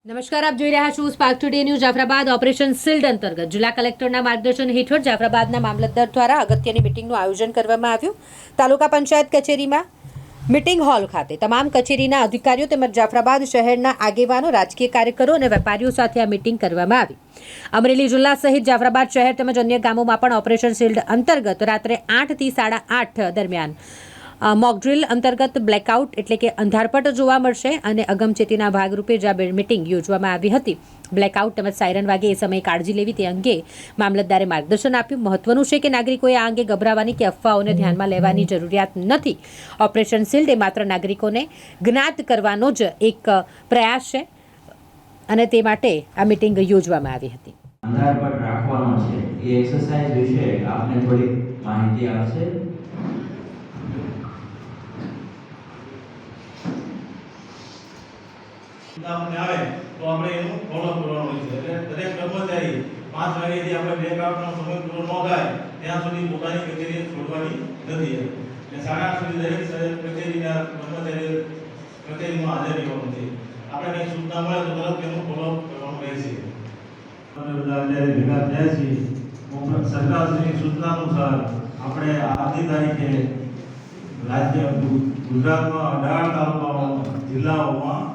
નમસ્કાર, આપ જોઈ રહ્યા છો spark today news Jafrabad. Operation shield અંતર્ગત જિલ્લા કલેક્ટરના માર્ગદર્શન હેઠળ જાફરાબાદના મામલતદાર દ્વારા અગત્યની મિટિંગનું આયોજન કરવામાં આવ્યું. તાલુકા પંચાયત કચેરીમાં મિટિંગ હોલ ખાતે તમામ કચેરીના અધિકારીઓ તેમજ જાફરાબાદ શહેરના આગેવાનો, રાજકીય કાર્યકરો અને વેપારીઓ સાથે આ મિટિંગ કરવામાં આવી. અમરેલી જિલ્લા સહિત જાફરાબાદ શહેર તેમજ અન્ય ગામોમાં પણ ઓપરેશન શિલ્ડ અંતર્ગત રાત્રે 8 થી 8:30 દરમિયાન મોકડ્રીલ અંતર્ગત બ્લેકઆઉટ એટલે કે અંધારપટ જોવા મળશે અને અગમચેતીના ભાગરૂપે જ આ મિટિંગ યોજવામાં આવી હતી. બ્લેકઆઉટ તેમજ સાયરન વાગે એ સમયે કાળજી લેવી તે અંગે મામલતદારે માર્ગદર્શન આપ્યું. મહત્વનું છે કે નાગરિકોએ આ અંગે ગભરાવાની કે અફવાઓને ધ્યાનમાં લેવાની જરૂરિયાત નથી. ઓપરેશન શિલ્ડ એ માત્ર નાગરિકોને જ્ઞાત કરવાનો જ એક પ્રયાસ છે અને તે માટે આ મિટિંગ યોજવામાં આવી હતી. અંધારપટ રાખવાનો છે એ એક્સરસાઇઝ વિશે આપને થોડી માહિતી આપશે. આપણે આવે તો આપણે એનું ફોલો કરવાનું હોય છે. એટલે દરેક કર્મચારી 5 વાગ્યાથી આપણે બ્લેકઆઉટનો સમય પૂરો ન થાય ત્યાં સુધી પોતાની કચેરી છોડવાની નથી. એટલે 8:30 સુધી દરેક કચેરીના કર્મચારી કચેરીમાં હાજર રહેવાનું છે. આપણે કંઈ સૂચના મળે તો તરત એનું ફોલો કરવાનું રહેશે. અમે બધા જ્યારે ભેગા થયા છીએ સરકારશ્રીની સૂચના અનુસાર આપણે આજની તારીખે રાજ્ય ગુજરાતમાં 18 તાલુકાઓ જિલ્લાઓમાં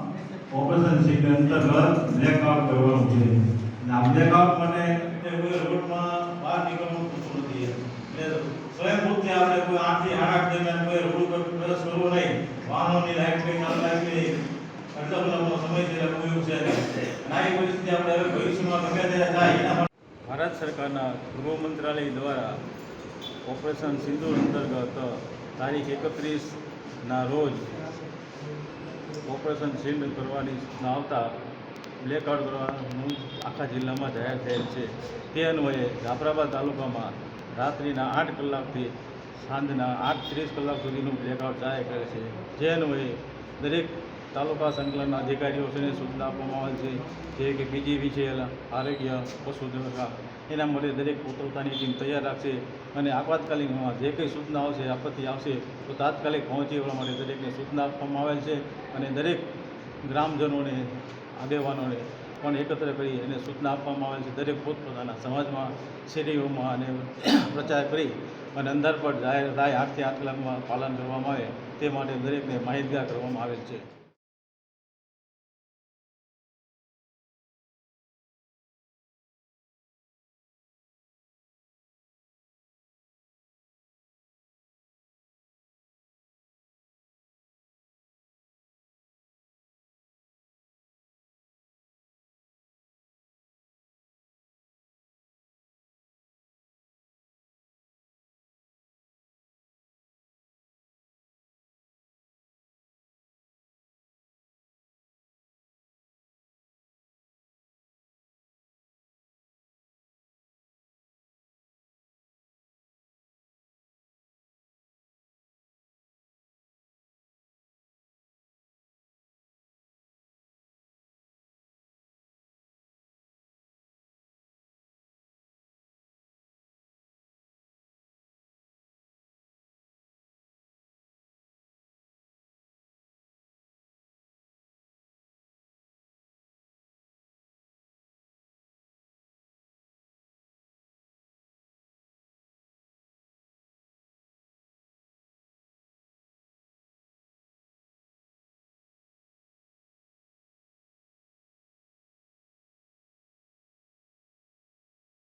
ઓપરેશન શિલ્ડ અંતર્ગત બ્લેકઆઉટ કરવાનું છે. આ બ્લેકઆઉટ માટે કોઈ રોડમાં બહાર નીકળવું થતું નથી. એટલે સ્વયંભૂતને આપણે કોઈ 8 થી 8:30 દરમિયાન કોઈ રોડ પર પ્રવેશ કરવો નહીં. વાહનોની લાઈટ કંઈ ચાલુ રાખવી અડધો સમય છે કોઈ એવું છે નહીં. આવી પરિસ્થિતિ આપણે હવે ભવિષ્યમાં ગમે ત્યારે થાય એના માટે ભારત સરકારના ગૃહ મંત્રાલય દ્વારા ઓપરેશન સિંદૂર અંતર્ગત તારીખ 31ના રોજ ઓપરેશન શિલ્ડ કરવાની સૂચના આવતા બ્લેકઆઉટ કરવાનું આખા જિલ્લામાં જાહેર થયેલ છે. તે અન્વયે જાફરાબાદ તાલુકામાં રાત્રિના 8 કલાકથી સાંજના 8:30 કલાક સુધીનું બ્લેકઆઉટ જાહેર કરે છે. જે અન્વયે દરેક તાલુકા સંકલનના અધિકારીઓને સૂચના આપવામાં આવેલ છે, જે કે PGVCL, આરોગ્ય, પશુ વિભાગ એના માટે દરેક પોતાની ટીમ તૈયાર રાખશે અને આપાતકાલીનમાં જે કંઈ સૂચના આવશે, આપત્તિ આવશે તો તાત્કાલિક પહોંચી વળવા માટે દરેકને સૂચના આપવામાં આવેલ છે. અને દરેક ગ્રામજનોને, આગેવાનોને પણ એકત્ર કરી અને સૂચના આપવામાં આવેલ છે. દરેક પોતપોતાના સમાજમાં, શેરીઓમાં અને પ્રચાર કરી અને અંધારપટ જાહેર થાય 8 થી 8 કલાકમાં પાલન કરવામાં આવે તે માટે દરેકને માહિતગાર કરવામાં આવેલ છે.